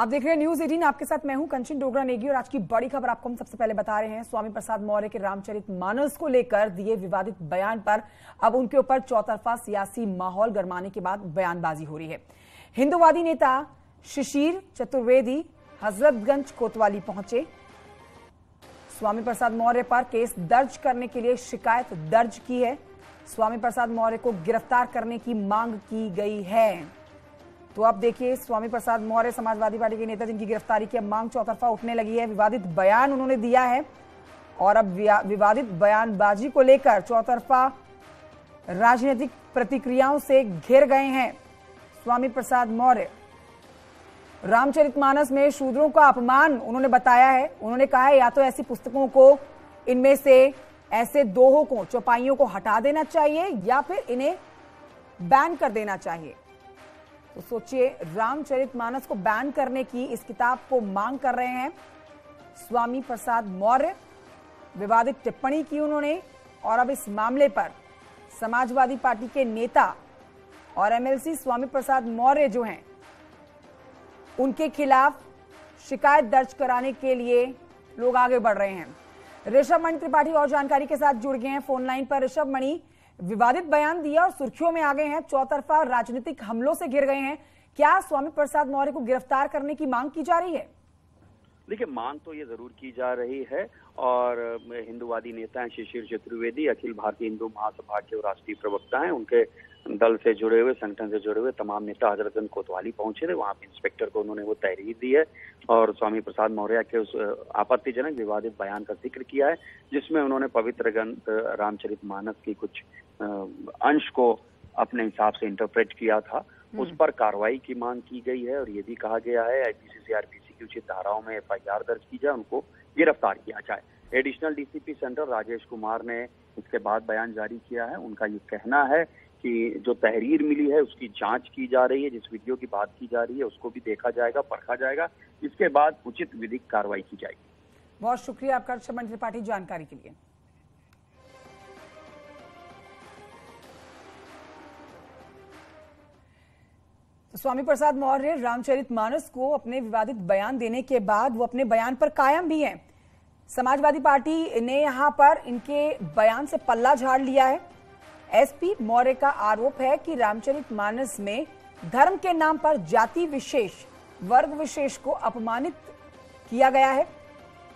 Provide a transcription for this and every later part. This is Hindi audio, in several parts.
आप देख रहे हैं न्यूज 18। आपके साथ मैं हूं कंचन डोगरा नेगी और आज की बड़ी खबर आपको हम सबसे पहले बता रहे हैं। स्वामी प्रसाद मौर्य के रामचरितमानस को लेकर दिए विवादित बयान पर अब उनके ऊपर चौतरफा सियासी माहौल गरमाने के बाद बयानबाजी हो रही है। हिंदुवादी नेता शिशिर चतुर्वेदी हजरतगंज कोतवाली पहुंचे। स्वामी प्रसाद मौर्य पर केस दर्ज करने के लिए शिकायत दर्ज की है। स्वामी प्रसाद मौर्य को गिरफ्तार करने की मांग की गई है। तो अब देखिए, स्वामी प्रसाद मौर्य समाजवादी पार्टी के नेता जिनकी गिरफ्तारी की अब मांग चौतरफा उठने लगी है। विवादित बयान उन्होंने दिया है और अब विवादित बयानबाजी को लेकर चौतरफा राजनीतिक प्रतिक्रियाओं से घिर गए हैं स्वामी प्रसाद मौर्य। रामचरितमानस में शूद्रों का अपमान उन्होंने बताया है। उन्होंने कहा है या तो ऐसी पुस्तकों को, इनमें से ऐसे दोहों को, चौपाइयों को हटा देना चाहिए या फिर इन्हें बैन कर देना चाहिए। तो सोचिए, रामचरितमानस को बैन करने की इस किताब को मांग कर रहे हैं स्वामी प्रसाद मौर्य। विवादित टिप्पणी की उन्होंने और अब इस मामले पर समाजवादी पार्टी के नेता और एमएलसी स्वामी प्रसाद मौर्य जो हैं, उनके खिलाफ शिकायत दर्ज कराने के लिए लोग आगे बढ़ रहे हैं। ऋषभ मणि त्रिपाठी और जानकारी के साथ जुड़ गए हैं फोन लाइन पर। ऋषभ मणि, विवादित बयान दिया और सुर्खियों में आ गए हैं, चौतरफा राजनीतिक हमलों से घिर गए हैं। क्या स्वामी प्रसाद मौर्य को गिरफ्तार करने की मांग की जा रही है? देखिए, मांग तो ये जरूर की जा रही है और हिंदुवादी नेता हैं शिशिर चतुर्वेदी, अखिल भारतीय हिंदू महासभा के राष्ट्रीय प्रवक्ता हैं। उनके दल से जुड़े हुए, संगठन से जुड़े हुए तमाम नेता हजरतगंज कोतवाली पहुंचे थे। वहां पे इंस्पेक्टर को उन्होंने वो तहरीर दी है और स्वामी प्रसाद मौर्य के उस आपत्तिजनक विवादित बयान का जिक्र किया है, जिसमें उन्होंने पवित्र ग्रंथ रामचरितमानस की कुछ अंश को अपने हिसाब से इंटरप्रेट किया था। उस पर कार्रवाई की मांग की गई है और ये भी कहा गया है आईपीसी सीआरपीसी की उचित धाराओं में एफआईआर दर्ज की जाए, उनको गिरफ्तार किया जाए। Additional DCP central Rajesh Kumar ने इसके बाद बयान जारी किया है। उनका ये कहना है कि जो तहरीर मिली है उसकी जांच की जा रही है, जिस वीडियो की बात की जा रही है उसको भी देखा जाएगा, परखा जाएगा, इसके बाद उचित विधिक कार्रवाई की जाएगी। बहुत शुक्रिया आपका ऋषभ मणि त्रिपाठी जानकारी के लिए। तो स्वामी प्रसाद मौर्य रामचरितमानस को अपने विवादित बयान देने के बाद वो अपने बयान पर कायम भी हैं। समाजवादी पार्टी ने यहां पर इनके बयान से पल्ला झाड़ लिया है। एसपी मौर्य का आरोप है कि रामचरितमानस में धर्म के नाम पर जाति विशेष, वर्ग विशेष को अपमानित किया गया है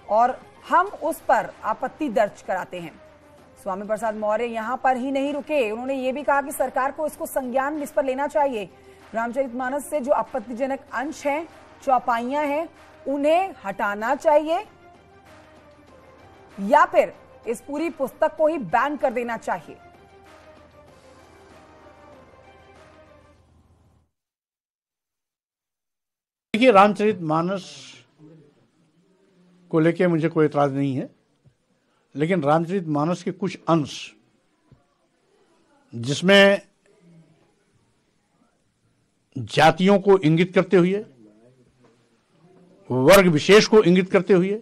और हम उस पर आपत्ति दर्ज कराते हैं। स्वामी प्रसाद मौर्य यहां पर ही नहीं रुके, उन्होंने ये भी कहा कि सरकार को इसको संज्ञान इस पर लेना चाहिए। रामचरितमानस से जो आपत्तिजनक अंश हैं, चौपाइयां हैं, उन्हें हटाना चाहिए या फिर इस पूरी पुस्तक को ही बैन कर देना चाहिए। देखिए, रामचरितमानस को लेके मुझे कोई एतराज नहीं है, लेकिन रामचरितमानस के कुछ अंश जिसमें जातियों को इंगित करते हुए, वर्ग विशेष को इंगित करते हुए,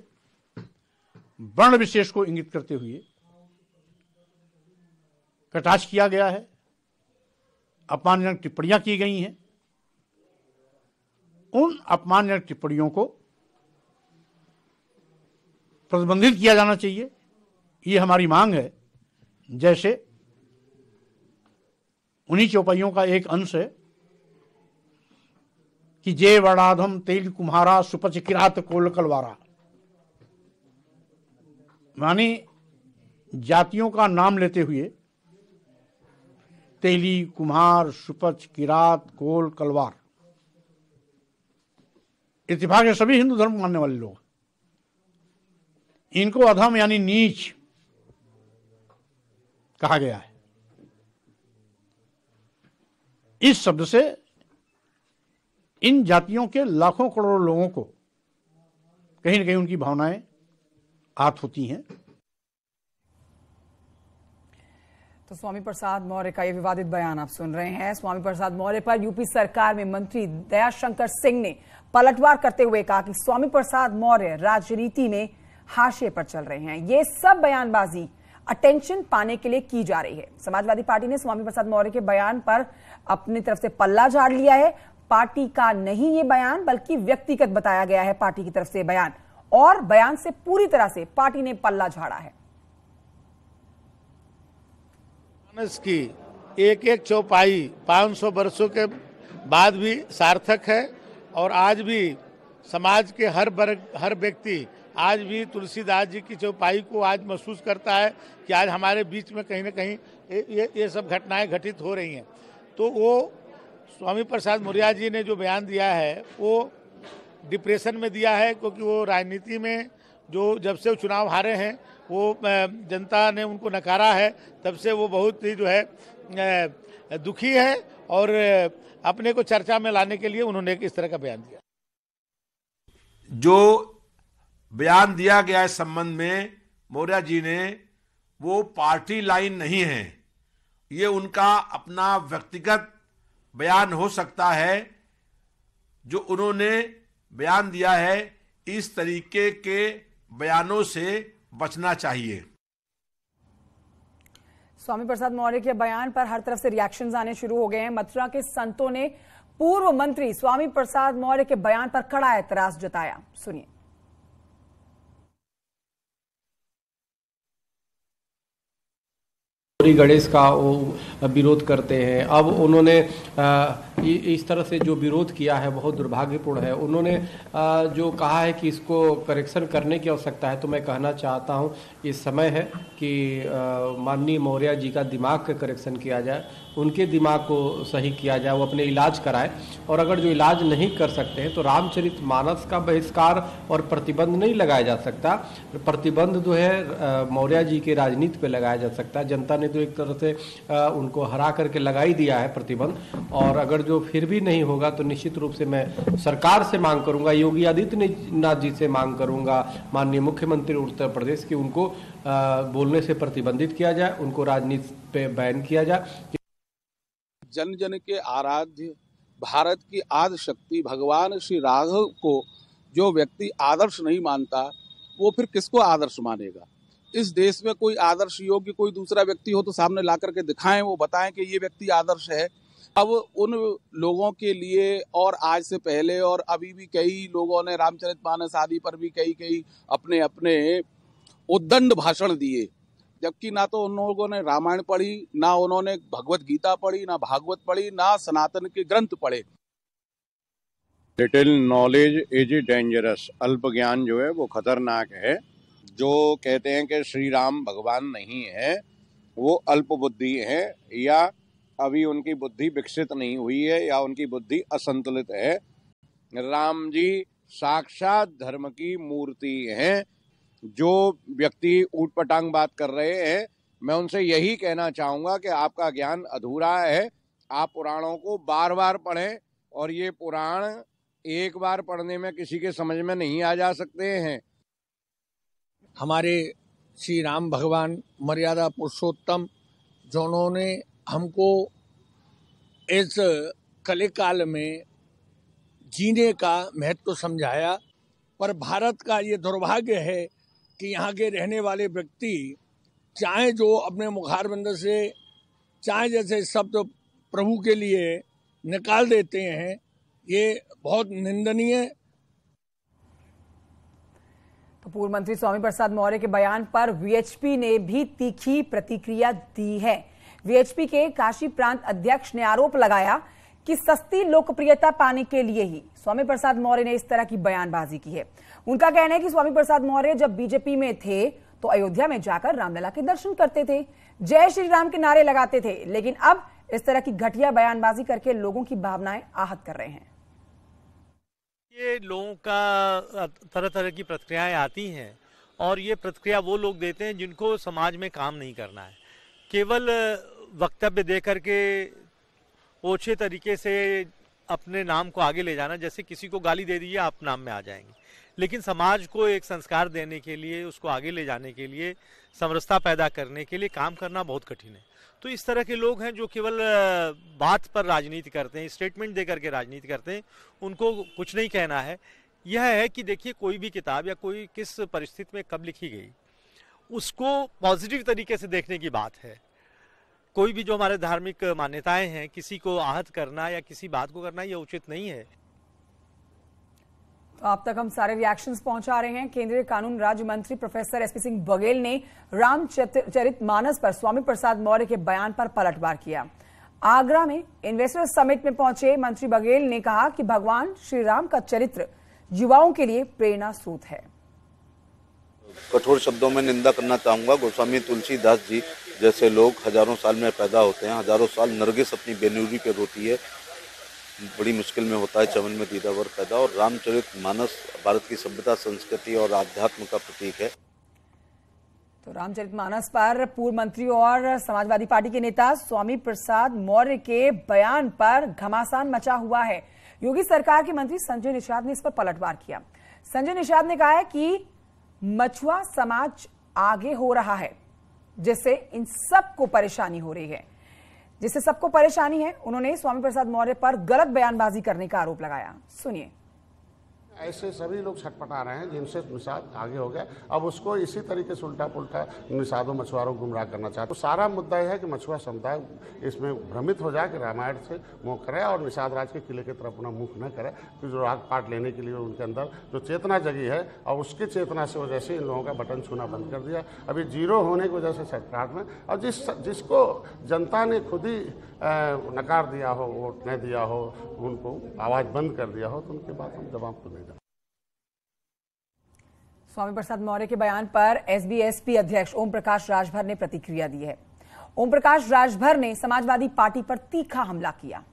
वर्ण विशेष को इंगित करते हुए कटाक्ष किया गया है, अपमानजनक टिप्पणियां की गई हैं। उन अपमानजनक टिप्पणियों को प्रतिबंधित किया जाना चाहिए, ये हमारी मांग है। जैसे उन्हीं चौपाइयों का एक अंश है कि जे वर्णाधम तेल कुम्हारा सुपच किरात कोल कलवारा, मानी जातियों का नाम लेते हुए तेली, कुम्हार, सुपच, किरात, कोल, कलवार, इत्तेफाक है सभी हिंदू धर्म मानने वाले लोग, इनको अधम यानी नीच कहा गया है। इस शब्द से इन जातियों के लाखों करोड़ों लोगों को कहीं न कहीं उनकी भावनाएं आहत होती हैं। तो स्वामी प्रसाद मौर्य का ये विवादित बयान आप सुन रहे हैं। स्वामी प्रसाद मौर्य पर यूपी सरकार में मंत्री दयाशंकर सिंह ने पलटवार करते हुए कहा कि स्वामी प्रसाद मौर्य राजनीति में हाशिए पर चल रहे हैं। ये सब बयानबाजी अटेंशन पाने के लिए की जा रही है। समाजवादी पार्टी ने स्वामी प्रसाद मौर्य के बयान पर अपनी तरफ से पल्ला झाड़ लिया है। पार्टी का नहीं ये बयान, बल्कि व्यक्तिगत बताया गया है पार्टी की तरफ से बयान, और बयान से पूरी तरह से पार्टी ने पल्ला झाड़ा है। की एक एक चौपाई 500 वर्षों के बाद भी सार्थक है और आज भी समाज के हर वर्ग, हर व्यक्ति आज भी तुलसीदास जी की चौपाई को आज महसूस करता है कि आज हमारे बीच में कहीं ना कहीं ये सब घटनाएं घटित हो रही हैं। तो वो स्वामी प्रसाद मौर्य जी ने जो बयान दिया है वो डिप्रेशन में दिया है, क्योंकि वो राजनीति में जो जब से वो चुनाव हारे हैं वो जनता ने उनको नकारा है, तब से वो बहुत ही जो है दुखी है और अपने को चर्चा में लाने के लिए उन्होंने इस तरह का बयान दिया। जो बयान दिया गया इस संबंध में मौर्य जी ने, वो पार्टी लाइन नहीं है, ये उनका अपना व्यक्तिगत बयान हो सकता है। जो उन्होंने बयान दिया है, इस तरीके के बयानों से बचना चाहिए। स्वामी प्रसाद मौर्य के बयान पर हर तरफ से रिएक्शंस आने शुरू हो गए हैं। मथुरा के संतों ने पूर्व मंत्री स्वामी प्रसाद मौर्य के बयान पर कड़ा एतराज जताया। सुनिए। गणेश का वो विरोध करते हैं। अब उन्होंने इस तरह से जो विरोध किया है बहुत दुर्भाग्यपूर्ण है। उन्होंने जो कहा है कि इसको करेक्शन करने की आवश्यकता है, तो मैं कहना चाहता हूं इस समय है कि माननीय मौर्य जी का दिमाग का करेक्शन किया जाए, उनके दिमाग को सही किया जाए, वो अपने इलाज कराए। और अगर जो इलाज नहीं कर सकते हैं तो रामचरितमानस का बहिष्कार और प्रतिबंध नहीं लगाया जा सकता। प्रतिबंध जो है मौर्य जी के राजनीति पे लगाया जा सकता है। जनता ने तो एक तरह से उनको हरा करके लगा ही दिया है प्रतिबंध, और अगर जो फिर भी नहीं होगा तो निश्चित रूप से मैं सरकार से मांग करूंगा, योगी आदित्यनाथ जी से मांग करूंगा, माननीय मुख्यमंत्री उत्तर प्रदेश की, उनको बोलने से प्रतिबंधित किया जाए, उनको राजनीति पे बैन किया जाए। जन जन के आराध्य भारत की आदि शक्ति भगवान श्री राघव को जो व्यक्ति आदर्श नहीं मानता वो फिर किसको आदर्श मानेगा। इस देश में कोई आदर्श योग्य कोई दूसरा व्यक्ति हो तो सामने ला करके दिखाएं, वो बताएं कि ये व्यक्ति आदर्श है। अब उन लोगों के लिए और आज से पहले और अभी भी कई लोगों ने रामचरितमानस आदि पर भी कई अपने अपने उद्दंड भाषण दिए, जबकि ना तो उन लोगों ने रामायण पढ़ी, ना उन्होंने भगवत गीता पढ़ी, ना भागवत पढ़ी, ना सनातन के ग्रंथ पढ़े। Little knowledge is dangerous. अल्प ज्ञान जो है वो खतरनाक है। जो कहते हैं कि श्री राम भगवान नहीं है वो अल्प बुद्धि है, या अभी उनकी बुद्धि विकसित नहीं हुई है, या उनकी बुद्धि असंतुलित है। राम जी साक्षात धर्म की मूर्ति हैं। जो व्यक्ति ऊटपटांग बात कर रहे हैं, मैं उनसे यही कहना चाहूँगा कि आपका ज्ञान अधूरा है। आप पुराणों को बार बार पढ़ें, और ये पुराण एक बार पढ़ने में किसी के समझ में नहीं आ जा सकते हैं। हमारे श्री राम भगवान मर्यादा पुरुषोत्तम, जिन्होंने हमको इस कलिकाल में जीने का महत्व समझाया, पर भारत का ये दुर्भाग्य है कि यहाँ के रहने वाले व्यक्ति चाहे जो अपने मुखारबंद से चाहे जैसे शब्द प्रभु के लिए निकाल देते हैं, ये बहुत निंदनीय। तो पूर्व मंत्री स्वामी प्रसाद मौर्य के बयान पर वीएचपी ने भी तीखी प्रतिक्रिया दी है। वीएचपी के काशी प्रांत अध्यक्ष ने आरोप लगाया कि सस्ती लोकप्रियता पाने के लिए ही स्वामी प्रसाद मौर्य ने इस तरह की बयानबाजी की है। उनका कहना है कि स्वामी प्रसाद मौर्य जब बीजेपी में थे तो अयोध्या में जाकर रामलला के दर्शन करते थे, जय श्री राम के नारे लगाते थे, लेकिन अब इस तरह की घटिया बयानबाजी करके लोगों की भावनाएं आहत कर रहे हैं। ये लोगों का तरह तरह की प्रतिक्रियाएं आती हैं, और ये प्रतिक्रिया वो लोग देते हैं जिनको समाज में काम नहीं करना है। केवल वक्तव्य दे करके ओछे तरीके से अपने नाम को आगे ले जाना, जैसे किसी को गाली दे दीजिए आप नाम में आ जाएंगे। लेकिन समाज को एक संस्कार देने के लिए, उसको आगे ले जाने के लिए, समरसता पैदा करने के लिए काम करना बहुत कठिन है। तो इस तरह के लोग हैं जो केवल बात पर राजनीति करते हैं, स्टेटमेंट देकर के राजनीति करते हैं, उनको कुछ नहीं कहना है। यह है कि देखिए, कोई भी किताब या कोई किस परिस्थिति में कब लिखी गई, उसको पॉजिटिव तरीके से देखने की बात है। कोई भी जो हमारे धार्मिक मान्यताएं हैं, किसी को आहत करना या किसी बात को करना ये उचित नहीं है। तो अब तक हम सारे रिएक्शंस पहुंचा रहे हैं। केंद्रीय कानून राज्य मंत्री प्रोफेसर एसपी सिंह बघेल ने रामचरितमानस पर स्वामी प्रसाद मौर्य के बयान पर पलटवार किया। आगरा में इन्वेस्टर समिट में पहुंचे मंत्री बघेल ने कहा कि भगवान श्री राम का चरित्र युवाओं के लिए प्रेरणा स्रोत है। कठोर शब्दों में निंदा करना चाहूंगा। गोस्वामी तुलसीदास जी जैसे लोग हजारों साल में पैदा होते हैं, हजारों साल नरगिस अपनी बेनूरी पे रोती है, बड़ी मुश्किल में होता है चमन में दीदावर पैदा। और रामचरितमानस भारत की सभ्यता, संस्कृति और आध्यात्म का प्रतीक है। तो रामचरितमानस पर पूर्व मंत्री और समाजवादी पार्टी के नेता स्वामी प्रसाद मौर्य के बयान पर घमासान मचा हुआ है। योगी सरकार के मंत्री संजय निषाद ने इस पर पलटवार किया। संजय निषाद ने कहा है कि मछुआ समाज आगे हो रहा है, जिससे इन सबको परेशानी हो रही है, जिससे सबको परेशानी है। उन्होंने स्वामी प्रसाद मौर्य पर गलत बयानबाजी करने का आरोप लगाया। सुनिए। ऐसे सभी लोग छटपटा रहे हैं जिनसे निषाद आगे हो गया, अब उसको इसी तरीके से उल्टा पुल्टा निषादों मछुआरों को गुमराह करना चाहते। तो सारा मुद्दा यह है कि मछुआ समुदाय इसमें भ्रमित हो जाए कि रामायण से मुँह करे और निषाद राज के किले की तरफ अपना मुख न करे। कि जो राग पाठ लेने के लिए उनके अंदर जो चेतना जगी है और उसकी चेतना से वजह से इन लोगों का बटन छूना बंद कर दिया। अभी जीरो होने की वजह से सरकार में, और जिसको जनता ने खुद ही नकार दिया हो, वोट न दिया हो, उनको आवाज बंद कर दिया हो, तो उनके बाद हम जवाब तो नहीं दें। स्वामी प्रसाद मौर्य के बयान पर एसबीएसपी अध्यक्ष ओम प्रकाश राजभर ने प्रतिक्रिया दी है। ओम प्रकाश राजभर ने समाजवादी पार्टी पर तीखा हमला किया।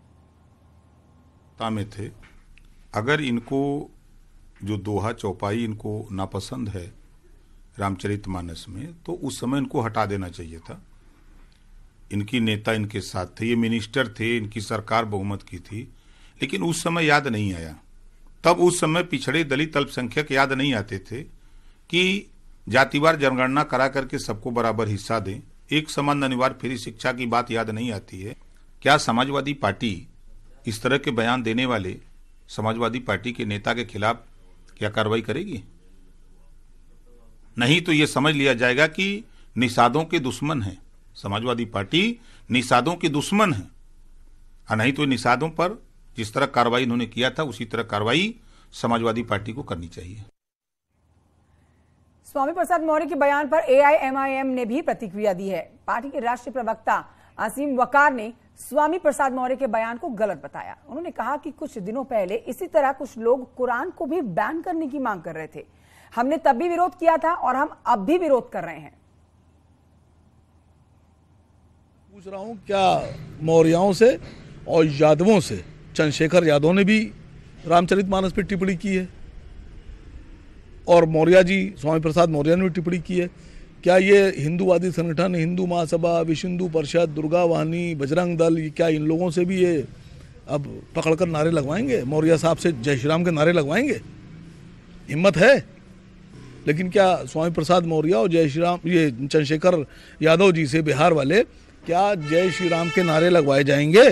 में थे, अगर इनको जो दोहा चौपाई इनको नापसंद है रामचरितमानस में, तो उस समय इनको हटा देना चाहिए था। इनकी नेता इनके साथ थे, ये मिनिस्टर थे, इनकी सरकार बहुमत की थी, लेकिन उस समय याद नहीं आया। तब उस समय पिछड़े दलित अल्पसंख्यक याद नहीं आते थे कि जातिवार जनगणना करा करके सबको बराबर हिस्सा दें, एक समान अनिवार्य फ्री शिक्षा की बात याद नहीं आती है। क्या समाजवादी पार्टी इस तरह के बयान देने वाले समाजवादी पार्टी के नेता के खिलाफ क्या कार्रवाई करेगी? नहीं तो यह समझ लिया जाएगा कि निषादों के दुश्मन है समाजवादी पार्टी, निषादों के दुश्मन है। और नहीं तो निषादों पर जिस तरह कार्रवाई इन्होंने किया था उसी तरह कार्रवाई समाजवादी पार्टी को करनी चाहिए। स्वामी प्रसाद मौर्य के बयान पर एआईएमआईएम ने भी प्रतिक्रिया दी है। पार्टी के राष्ट्रीय प्रवक्ता असीम वकार ने स्वामी प्रसाद मौर्य के बयान को गलत बताया। उन्होंने कहा कि कुछ दिनों पहले इसी तरह कुछ लोग कुरान को भी बैन करने की मांग कर रहे थे। हमने तब भी विरोध किया था और हम अब भी विरोध कर रहे हैं। पूछ रहा हूं क्या मौर्यों से और यादवों से, चंद्रशेखर यादव ने भी रामचरितमानस पर टिप्पणी की है और मौर्य जी स्वामी प्रसाद मौर्य ने भी टिप्पणी की है। क्या ये हिंदूवादी संगठन, हिंदू महासभा, विश्व हिंदू परिषद, दुर्गा वाहिनी, बजरंग दल, क्या इन लोगों से भी ये अब पकड़कर नारे लगवाएंगे? मौर्य साहब से जय श्री राम के नारे लगवाएंगे? हिम्मत है? लेकिन क्या स्वामी प्रसाद मौर्य और जय श्री राम, ये चंद्रशेखर यादव जी से बिहार वाले, क्या जय श्री राम के नारे लगवाए जाएंगे?